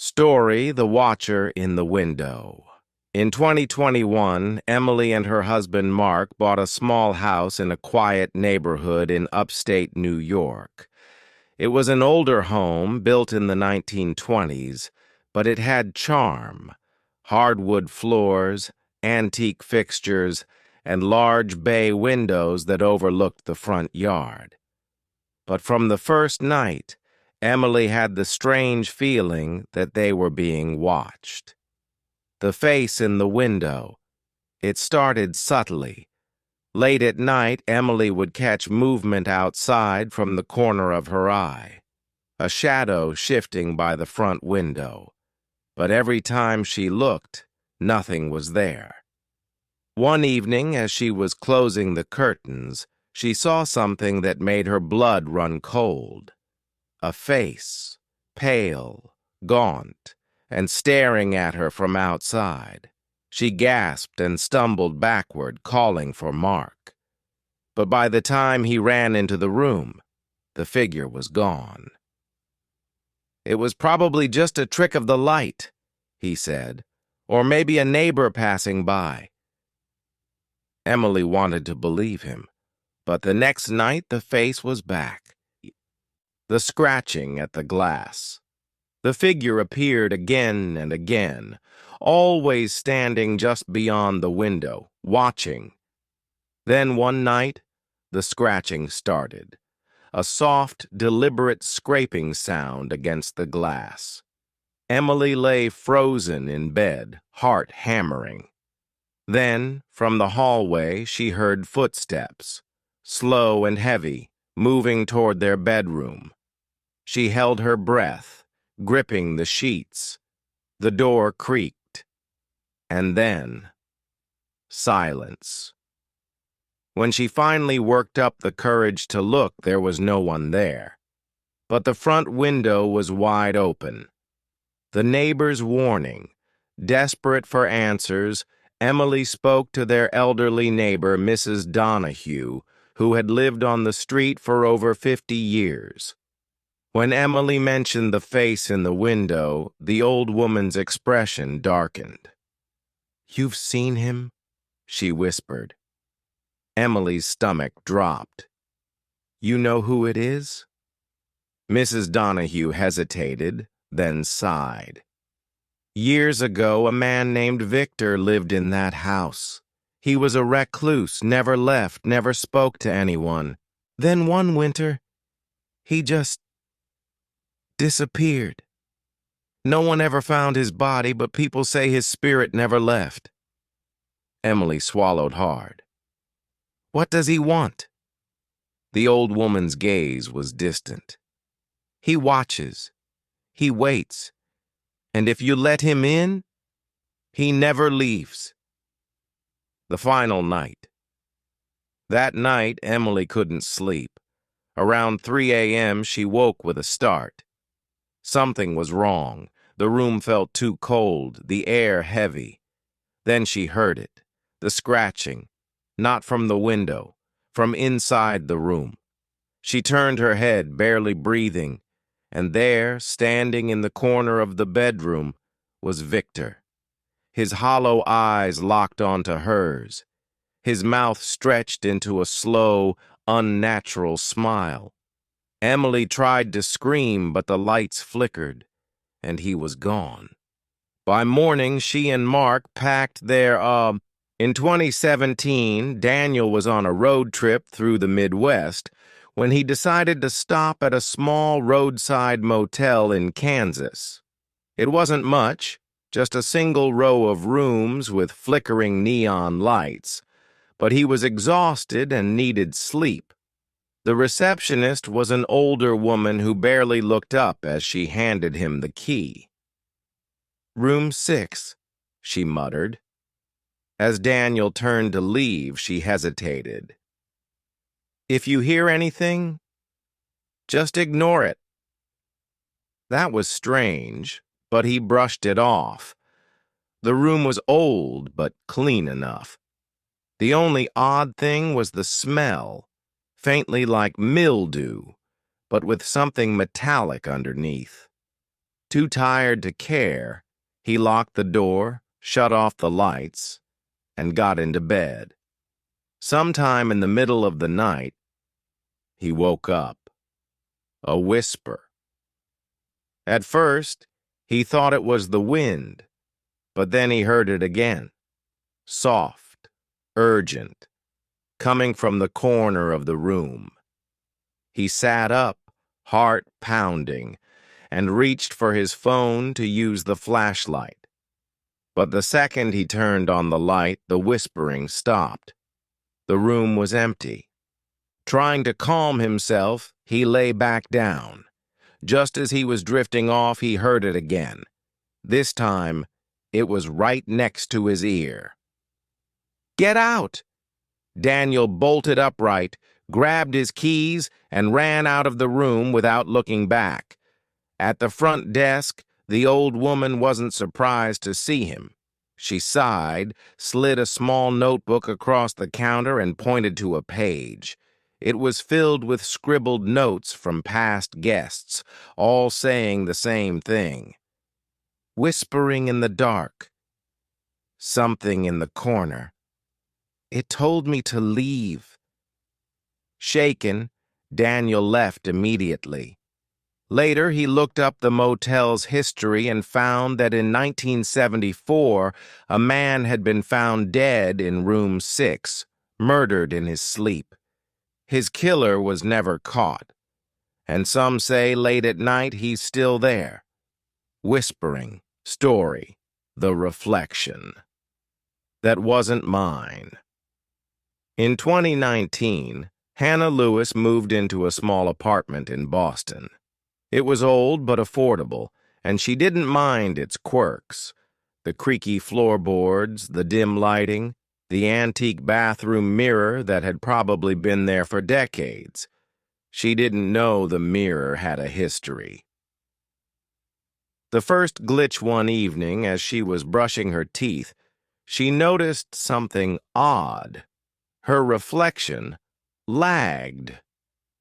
Story: The Watcher in the Window. In 2021, Emily and her husband Mark bought a small house in a quiet neighborhood in upstate New York. It was an older home built in the 1920s, but it had charm: hardwood floors, antique fixtures, and large bay windows that overlooked the front yard. But from the first night, Emily had the strange feeling that they were being watched. The face in the window. It started subtly. Late at night, Emily would catch movement outside from the corner of her eye, a shadow shifting by the front window. But every time she looked, nothing was there. One evening, as she was closing the curtains, she saw something that made her blood run cold. A face, pale, gaunt, and staring at her from outside. She gasped and stumbled backward, calling for Mark. But by the time he ran into the room, the figure was gone. "It was probably just a trick of the light," he said, "or maybe a neighbor passing by." Emily wanted to believe him, but the next night the face was back. The scratching at the glass. The figure appeared again and again, always standing just beyond the window, watching. Then one night, the scratching started, a soft, deliberate scraping sound against the glass. Emily lay frozen in bed, heart hammering. Then, from the hallway, she heard footsteps, slow and heavy, moving toward their bedroom. She held her breath, gripping the sheets. The door creaked. And then, silence. When she finally worked up the courage to look, there was no one there. But the front window was wide open. The neighbor's warning. Desperate for answers, Emily spoke to their elderly neighbor, Mrs. Donahue, who had lived on the street for over 50 years. When Emily mentioned the face in the window, the old woman's expression darkened. "You've seen him?" she whispered. Emily's stomach dropped. "You know who it is?" Mrs. Donahue hesitated, then sighed. "Years ago, a man named Victor lived in that house. He was a recluse, never left, never spoke to anyone. Then one winter, he just disappeared. No one ever found his body, but people say his spirit never left." Emily swallowed hard. "What does he want?" The old woman's gaze was distant. "He watches. He waits. And if you let him in, he never leaves." The final night. That night, Emily couldn't sleep. Around 3 a.m., she woke with a start. Something was wrong. The room felt too cold, the air heavy. Then she heard it, the scratching, not from the window, from inside the room. She turned her head, barely breathing, and there, standing in the corner of the bedroom, was Victor. His hollow eyes locked onto hers, his mouth stretched into a slow, unnatural smile. Emily tried to scream, but the lights flickered, and he was gone. By morning, she and Mark packed their, In 2017, Daniel was on a road trip through the Midwest when he decided to stop at a small roadside motel in Kansas. It wasn't much, just a single row of rooms with flickering neon lights, but he was exhausted and needed sleep. The receptionist was an older woman who barely looked up as she handed him the key. "Room 6, she muttered. As Daniel turned to leave, she hesitated. "If you hear anything, just ignore it." That was strange, but he brushed it off. The room was old, but clean enough. The only odd thing was the smell, faintly like mildew, but with something metallic underneath. Too tired to care, he locked the door, shut off the lights, and got into bed. Sometime in the middle of the night, he woke up. A whisper. At first, he thought it was the wind, but then he heard it again. Soft, urgent, coming from the corner of the room. He sat up, heart pounding, and reached for his phone to use the flashlight. But the second he turned on the light, the whispering stopped. The room was empty. Trying to calm himself, he lay back down. Just as he was drifting off, he heard it again. This time, it was right next to his ear. "Get out!" Daniel bolted upright, grabbed his keys, and ran out of the room without looking back. At the front desk, the old woman wasn't surprised to see him. She sighed, slid a small notebook across the counter, and pointed to a page. It was filled with scribbled notes from past guests, all saying the same thing. Whispering in the dark. Something in the corner. It told me to leave. Shaken, Daniel left immediately. Later, he looked up the motel's history and found that in 1974, a man had been found dead in room 6, murdered in his sleep. His killer was never caught, and some say late at night he's still there. Whispering, story, the reflection. That wasn't mine. In 2019, Hannah Lewis moved into a small apartment in Boston. It was old but affordable, and she didn't mind its quirks. The creaky floorboards, the dim lighting, the antique bathroom mirror that had probably been there for decades. She didn't know the mirror had a history. The first glitch one evening, as she was brushing her teeth, she noticed something odd. Her reflection lagged.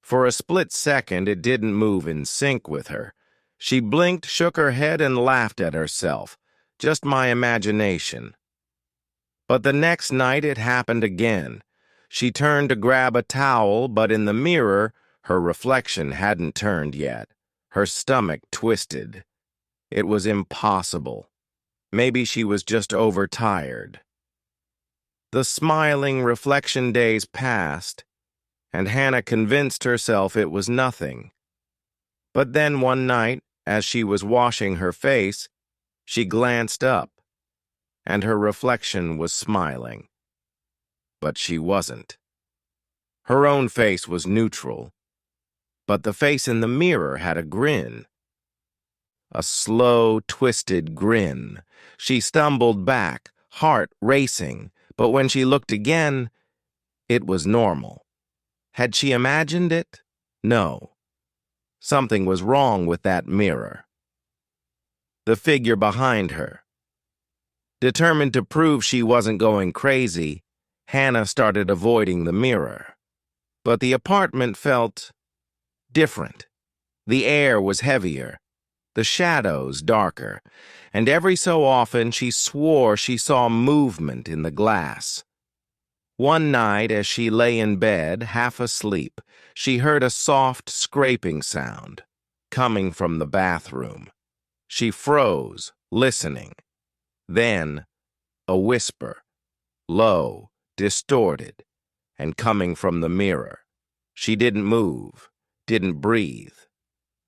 For a split second, it didn't move in sync with her. She blinked, shook her head, and laughed at herself. Just my imagination. But the next night it happened again. She turned to grab a towel, but in the mirror, her reflection hadn't turned yet. Her stomach twisted. It was impossible. Maybe she was just overtired. The smiling reflection days passed, and Hannah convinced herself it was nothing. But then one night, as she was washing her face, she glanced up, and her reflection was smiling. But she wasn't. Her own face was neutral, but the face in the mirror had a grin. A slow, twisted grin. She stumbled back, heart racing, but when she looked again, it was normal. Had she imagined it? No. Something was wrong with that mirror. The figure behind her. Determined to prove she wasn't going crazy, Hannah started avoiding the mirror. But the apartment felt different. The air was heavier, the shadows darker, and every so often she swore she saw movement in the glass. One night, as she lay in bed, half asleep, she heard a soft scraping sound coming from the bathroom. She froze, listening. Then, a whisper, low, distorted, and coming from the mirror. She didn't move, didn't breathe.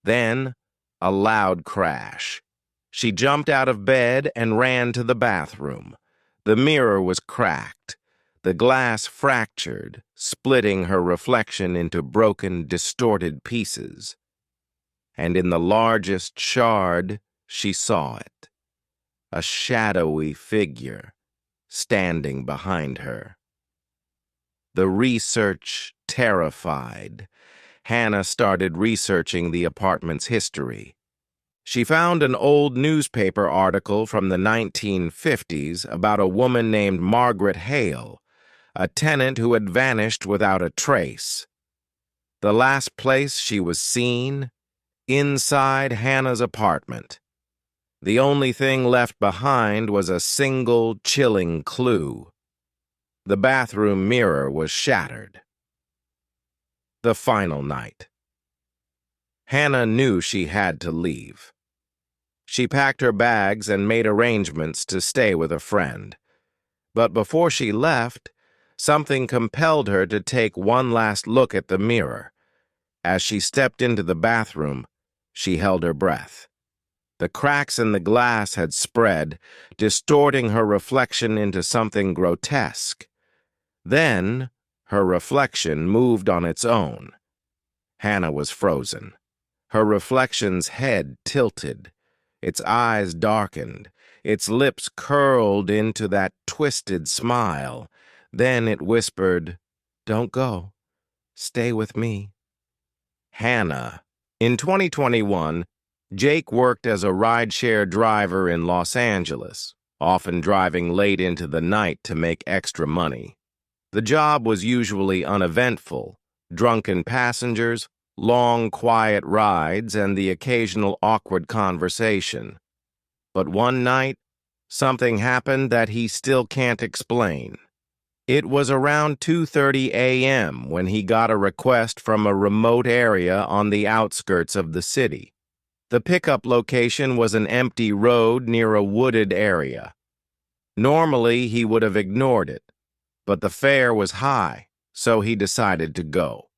Then, a loud crash. She jumped out of bed and ran to the bathroom. The mirror was cracked. The glass fractured, splitting her reflection into broken, distorted pieces. And in the largest shard, she saw it. A shadowy figure standing behind her. The research terrified. Hannah started researching the apartment's history. She found an old newspaper article from the 1950s about a woman named Margaret Hale, a tenant who had vanished without a trace. The last place she was seen, inside Hannah's apartment. The only thing left behind was a single chilling clue. The bathroom mirror was shattered. The final night. Hannah knew she had to leave. She packed her bags and made arrangements to stay with a friend. But before she left, something compelled her to take one last look at the mirror. As she stepped into the bathroom, she held her breath. The cracks in the glass had spread, distorting her reflection into something grotesque. Then, her reflection moved on its own. Hannah was frozen. Her reflection's head tilted. Its eyes darkened. Its lips curled into that twisted smile. Then it whispered, "Don't go. Stay with me." Hannah. In 2021, Jake worked as a rideshare driver in Los Angeles, often driving late into the night to make extra money. The job was usually uneventful: drunken passengers, long, quiet rides, and the occasional awkward conversation. But one night, something happened that he still can't explain. It was around 2:30 a.m. when he got a request from a remote area on the outskirts of the city. The pickup location was an empty road near a wooded area. Normally, he would have ignored it, but the fare was high, so he decided to go.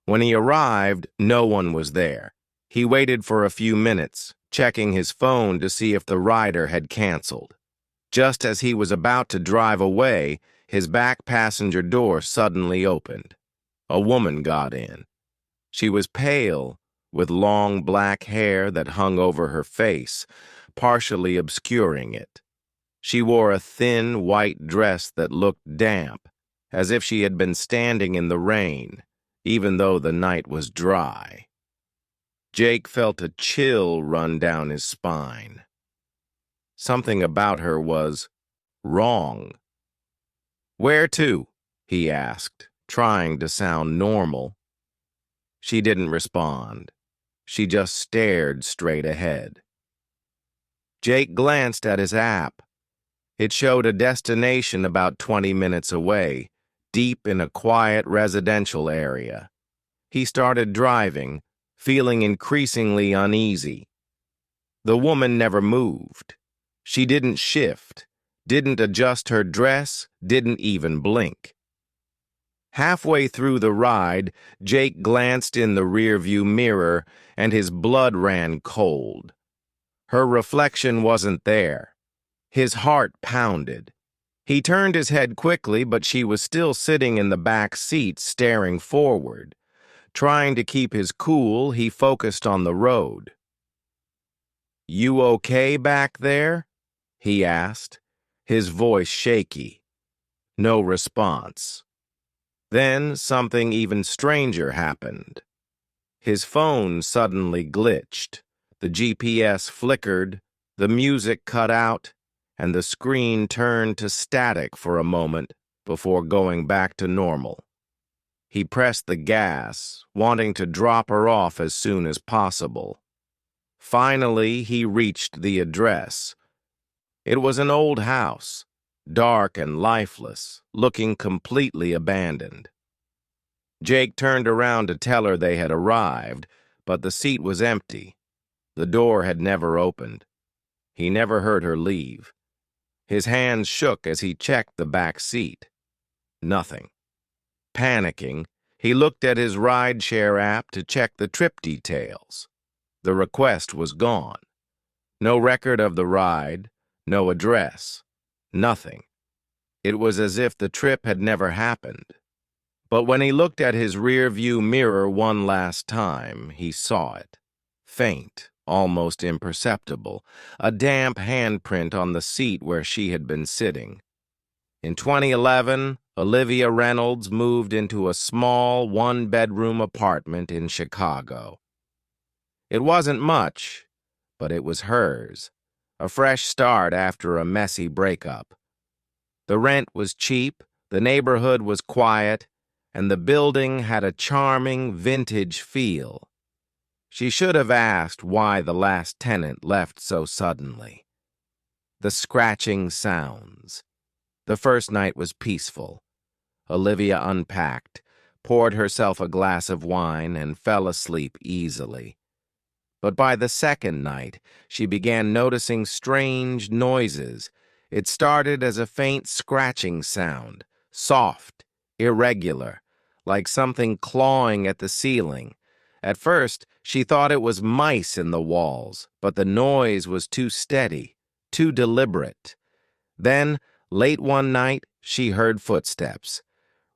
When he arrived, no one was there. He waited for a few minutes, checking his phone to see if the rider had canceled. Just as he was about to drive away, his back passenger door suddenly opened. A woman got in. She was pale, with long black hair that hung over her face, partially obscuring it. She wore a thin white dress that looked damp, as if she had been standing in the rain, even though the night was dry. Jake felt a chill run down his spine. Something about her was wrong. "Where to?" he asked, trying to sound normal. She didn't respond. She just stared straight ahead. Jake glanced at his app. It showed a destination about 20 minutes away, deep in a quiet residential area. He started driving, feeling increasingly uneasy. The woman never moved. She didn't shift, didn't adjust her dress, didn't even blink. Halfway through the ride, Jake glanced in the rearview mirror, and his blood ran cold. Her reflection wasn't there. His heart pounded. He turned his head quickly, but she was still sitting in the back seat, staring forward. Trying to keep his cool, he focused on the road. "You okay back there?" he asked, his voice shaky. No response. Then something even stranger happened. His phone suddenly glitched. The GPS flickered, the music cut out, and the screen turned to static for a moment before going back to normal. He pressed the gas, wanting to drop her off as soon as possible. Finally, he reached the address. It was an old house, dark and lifeless, looking completely abandoned. Jake turned around to tell her they had arrived, but the seat was empty. The door had never opened. He never heard her leave. His hands shook as he checked the back seat. Nothing. Panicking, he looked at his rideshare app to check the trip details. The request was gone. No record of the ride, no address, nothing. It was as if the trip had never happened. But when he looked at his rear-view mirror one last time, he saw it. Faint, almost imperceptible, a damp handprint on the seat where she had been sitting. In 2011, Olivia Reynolds moved into a small one-bedroom apartment in Chicago. It wasn't much, but it was hers, a fresh start after a messy breakup. The rent was cheap, the neighborhood was quiet, and the building had a charming vintage feel. She should have asked why the last tenant left so suddenly. The scratching sounds. The first night was peaceful. Olivia unpacked, poured herself a glass of wine, and fell asleep easily. But by the second night, she began noticing strange noises. It started as a faint scratching sound, soft, irregular, like something clawing at the ceiling. At first, she thought it was mice in the walls, but the noise was too steady, too deliberate. Then, late one night, she heard footsteps,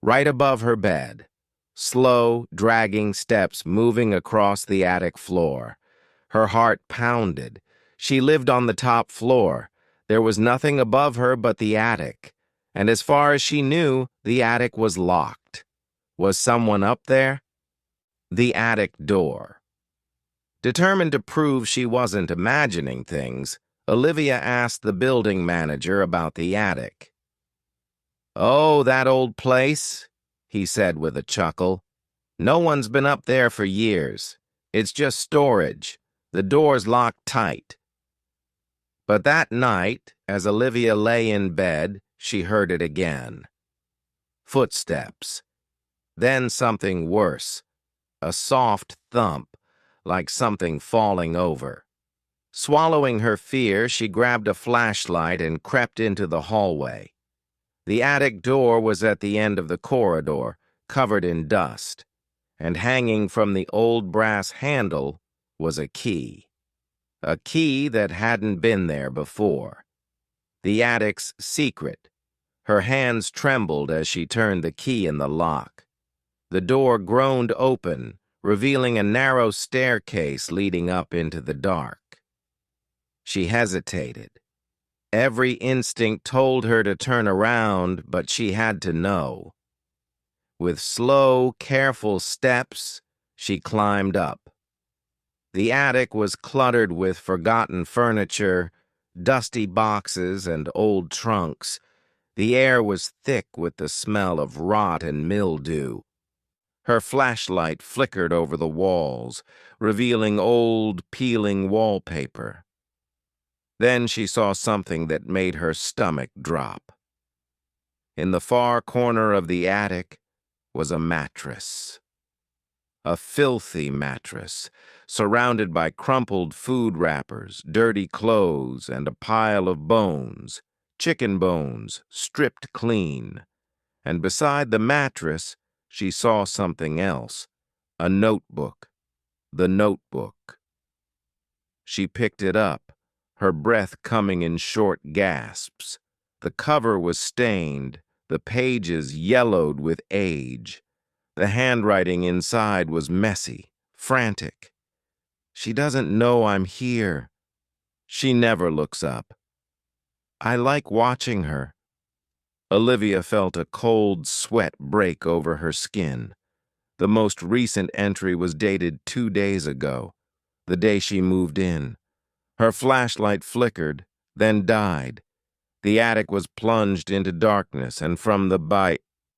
right above her bed. Slow, dragging steps moving across the attic floor. Her heart pounded. She lived on the top floor. There was nothing above her but the attic. And as far as she knew, the attic was locked. Was someone up there? The attic door. Determined to prove she wasn't imagining things, Olivia asked the building manager about the attic. "Oh, that old place," he said with a chuckle. "No one's been up there for years. It's just storage. The door's locked tight." But that night, as Olivia lay in bed, she heard it again. Footsteps. Then something worse. A soft thump, like something falling over. Swallowing her fear, she grabbed a flashlight and crept into the hallway. The attic door was at the end of the corridor, covered in dust, and hanging from the old brass handle was a key. A key that hadn't been there before. The attic's secret. Her hands trembled as she turned the key in the lock. The door groaned open, revealing a narrow staircase leading up into the dark. She hesitated. Every instinct told her to turn around, but she had to know. With slow, careful steps, she climbed up. The attic was cluttered with forgotten furniture, dusty boxes, and old trunks. The air was thick with the smell of rot and mildew. Her flashlight flickered over the walls, revealing old, peeling wallpaper. Then she saw something that made her stomach drop. In the far corner of the attic was a mattress. A filthy mattress, surrounded by crumpled food wrappers, dirty clothes, and a pile of bones, chicken bones, stripped clean. And beside the mattress, she saw something else, a notebook. The notebook. She picked it up, her breath coming in short gasps. The cover was stained, the pages yellowed with age. The handwriting inside was messy, frantic. "She doesn't know I'm here. She never looks up. I like watching her." Olivia felt a cold sweat break over her skin. The most recent entry was dated 2 days ago, the day she moved in. Her flashlight flickered, then died. The attic was plunged into darkness, and from the